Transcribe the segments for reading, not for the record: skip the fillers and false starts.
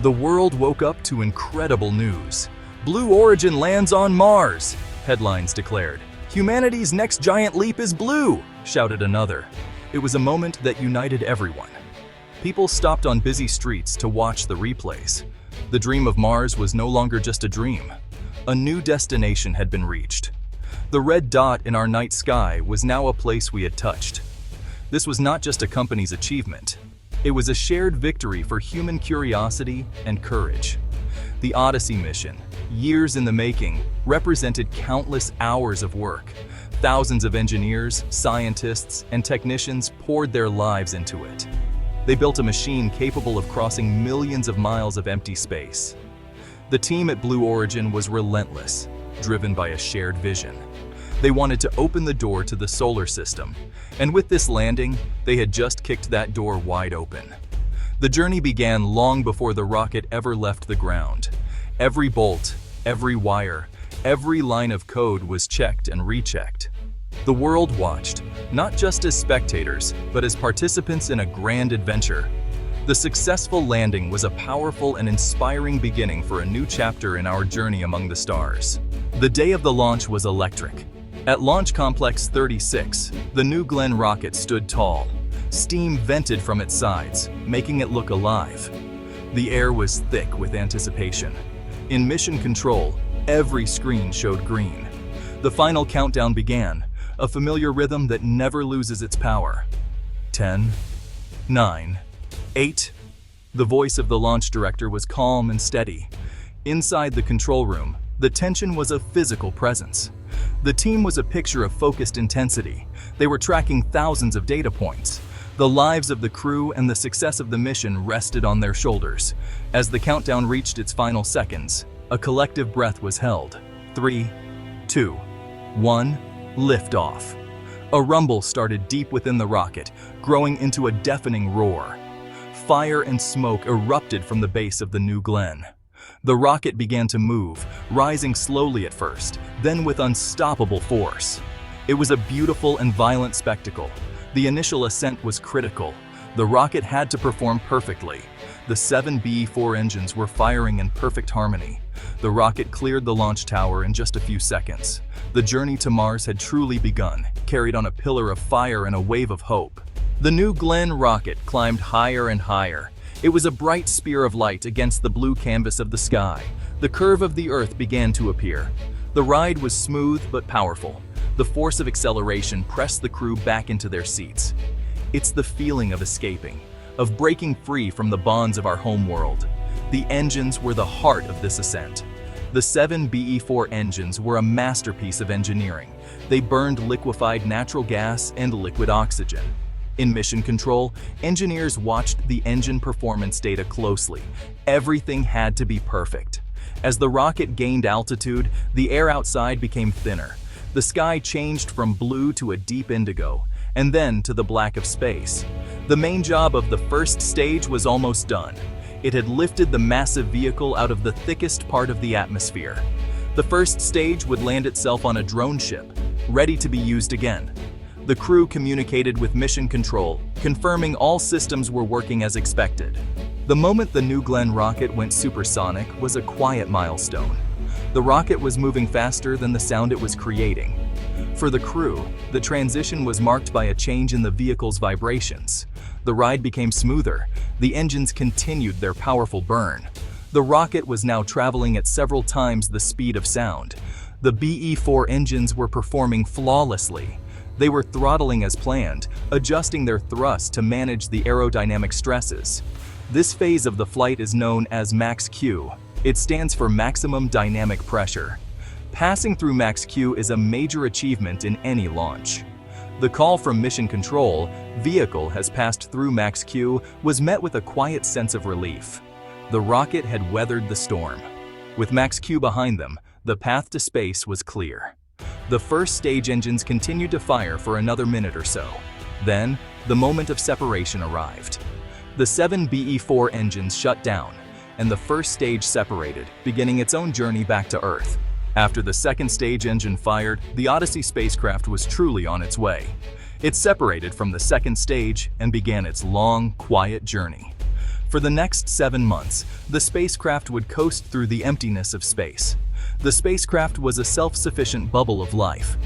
The world woke up to incredible news. Blue Origin lands on Mars, headlines declared. Humanity's next giant leap is blue, shouted another. It was a moment that united everyone. People stopped on busy streets to watch the replays. The dream of Mars was no longer just a dream. A new destination had been reached. The red dot in our night sky was now a place we had touched. This was not just a company's achievement. It was a shared victory for human curiosity and courage. The Odyssey mission, years in the making, represented countless hours of work. Thousands of engineers, scientists, and technicians poured their lives into it. They built a machine capable of crossing millions of miles of empty space. The team at Blue Origin was relentless, driven by a shared vision. They wanted to open the door to the solar system, and with this landing, they had just kicked that door wide open. The journey began long before the rocket ever left the ground. Every bolt, every wire, every line of code was checked and rechecked. The world watched, not just as spectators, but as participants in a grand adventure. The successful landing was a powerful and inspiring beginning for a new chapter in our journey among the stars. The day of the launch was electric. At Launch Complex 36, the New Glenn rocket stood tall. Steam vented from its sides, making it look alive. The air was thick with anticipation. In mission control, every screen showed green. The final countdown began, a familiar rhythm that never loses its power. 10, 9, 8. The voice of the launch director was calm and steady. Inside the control room, the tension was a physical presence. The team was a picture of focused intensity. They were tracking thousands of data points. The lives of the crew and the success of the mission rested on their shoulders. As the countdown reached its final seconds, a collective breath was held. 3, 2, 1, liftoff. A rumble started deep within the rocket, growing into a deafening roar. Fire and smoke erupted from the base of the New Glenn. The rocket began to move, rising slowly at first, then with unstoppable force. It was a beautiful and violent spectacle. The initial ascent was critical. The rocket had to perform perfectly. The 7 BE-4 engines were firing in perfect harmony. The rocket cleared the launch tower in just a few seconds. The journey to Mars had truly begun, carried on a pillar of fire and a wave of hope. The New Glenn rocket climbed higher and higher. It was a bright spear of light against the blue canvas of the sky. The curve of the Earth began to appear. The ride was smooth but powerful. The force of acceleration pressed the crew back into their seats. It's the feeling of escaping, of breaking free from the bonds of our home world. The engines were the heart of this ascent. The 7 BE-4 engines were a masterpiece of engineering. They burned liquefied natural gas and liquid oxygen. In mission control, engineers watched the engine performance data closely. Everything had to be perfect. As the rocket gained altitude, the air outside became thinner. The sky changed from blue to a deep indigo, and then to the black of space. The main job of the first stage was almost done. It had lifted the massive vehicle out of the thickest part of the atmosphere. The first stage would land itself on a drone ship, ready to be used again. The crew communicated with mission control, confirming all systems were working as expected. The moment the New Glenn rocket went supersonic was a quiet milestone. The rocket was moving faster than the sound it was creating. For the crew, the transition was marked by a change in the vehicle's vibrations. The ride became smoother. The engines continued their powerful burn. The rocket was now traveling at several times the speed of sound. The BE-4 engines were performing flawlessly. They were throttling as planned, adjusting their thrust to manage the aerodynamic stresses. This phase of the flight is known as Max Q. It stands for maximum dynamic pressure. Passing through Max Q is a major achievement in any launch. The call from Mission Control, "Vehicle has passed through Max Q," was met with a quiet sense of relief. The rocket had weathered the storm. With Max Q behind them, the path to space was clear. The first stage engines continued to fire for another minute or so. Then, the moment of separation arrived. The 7 BE-4 engines shut down, and the first stage separated, beginning its own journey back to Earth. After the second stage engine fired, the Odyssey spacecraft was truly on its way. It separated from the second stage and began its long, quiet journey. For the next 7 months, the spacecraft would coast through the emptiness of space. The spacecraft was a self-sufficient bubble of life.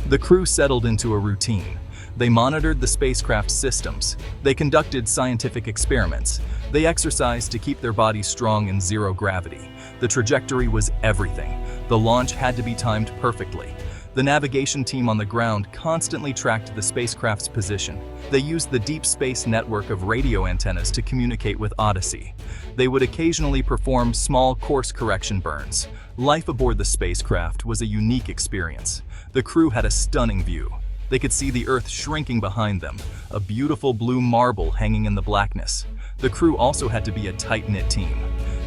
The crew settled into a routine. They monitored the spacecraft's systems. They conducted scientific experiments. They exercised to keep their bodies strong in zero gravity. The trajectory was everything. The launch had to be timed perfectly. The navigation team on the ground constantly tracked the spacecraft's position. They used the deep space network of radio antennas to communicate with Odyssey. They would occasionally perform small course correction burns. Life aboard the spacecraft was a unique experience. The crew had a stunning view. They could see the Earth shrinking behind them, a beautiful blue marble hanging in the blackness. The crew also had to be a tight-knit team.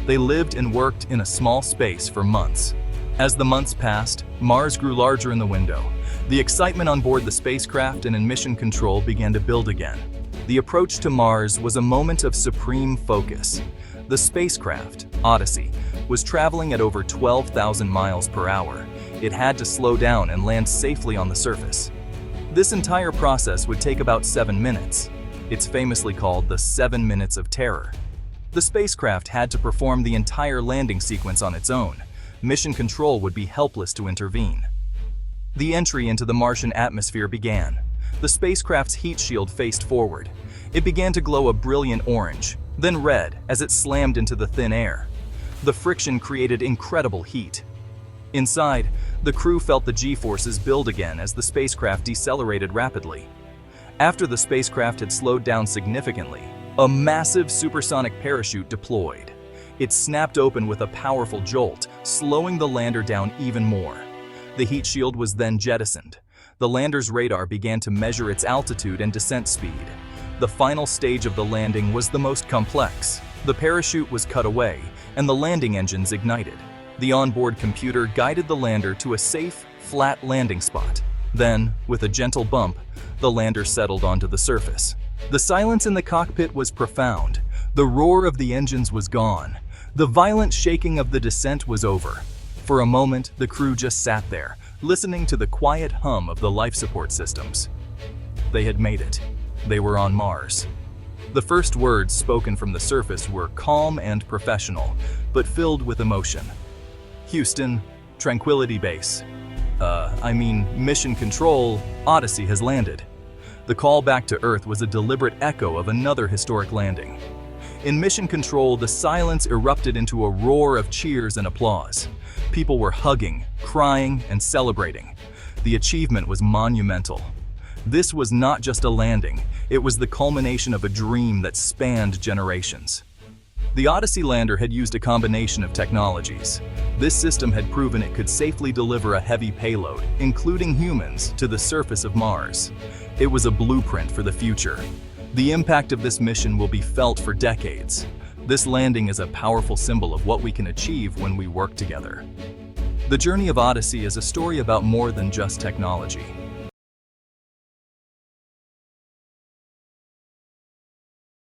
They lived and worked in a small space for months. As the months passed, Mars grew larger in the window. The excitement on board the spacecraft and in mission control began to build again. The approach to Mars was a moment of supreme focus. The spacecraft, Odyssey, was traveling at over 12,000 miles per hour. It had to slow down and land safely on the surface. This entire process would take about 7 minutes. It's famously called the 7 minutes of terror. The spacecraft had to perform the entire landing sequence on its own. Mission control would be helpless to intervene. The entry into the Martian atmosphere began. The spacecraft's heat shield faced forward. It began to glow a brilliant orange, then red as it slammed into the thin air. The friction created incredible heat. Inside, the crew felt the G-forces build again as the spacecraft decelerated rapidly. After the spacecraft had slowed down significantly, a massive supersonic parachute deployed. It snapped open with a powerful jolt, slowing the lander down even more. The heat shield was then jettisoned. The lander's radar began to measure its altitude and descent speed. The final stage of the landing was the most complex. The parachute was cut away, and the landing engines ignited. The onboard computer guided the lander to a safe, flat landing spot. Then, with a gentle bump, the lander settled onto the surface. The silence in the cockpit was profound. The roar of the engines was gone. The violent shaking of the descent was over. For a moment, the crew just sat there, listening to the quiet hum of the life support systems. They had made it. They were on Mars. The first words spoken from the surface were calm and professional, but filled with emotion. Houston, Tranquility Base. Mission Control, Odyssey has landed. The call back to Earth was a deliberate echo of another historic landing. In Mission Control, the silence erupted into a roar of cheers and applause. People were hugging, crying, and celebrating. The achievement was monumental. This was not just a landing, it was the culmination of a dream that spanned generations. The Odyssey lander had used a combination of technologies. This system had proven it could safely deliver a heavy payload, including humans, to the surface of Mars. It was a blueprint for the future. The impact of this mission will be felt for decades. This landing is a powerful symbol of what we can achieve when we work together. The journey of Odyssey is a story about more than just technology.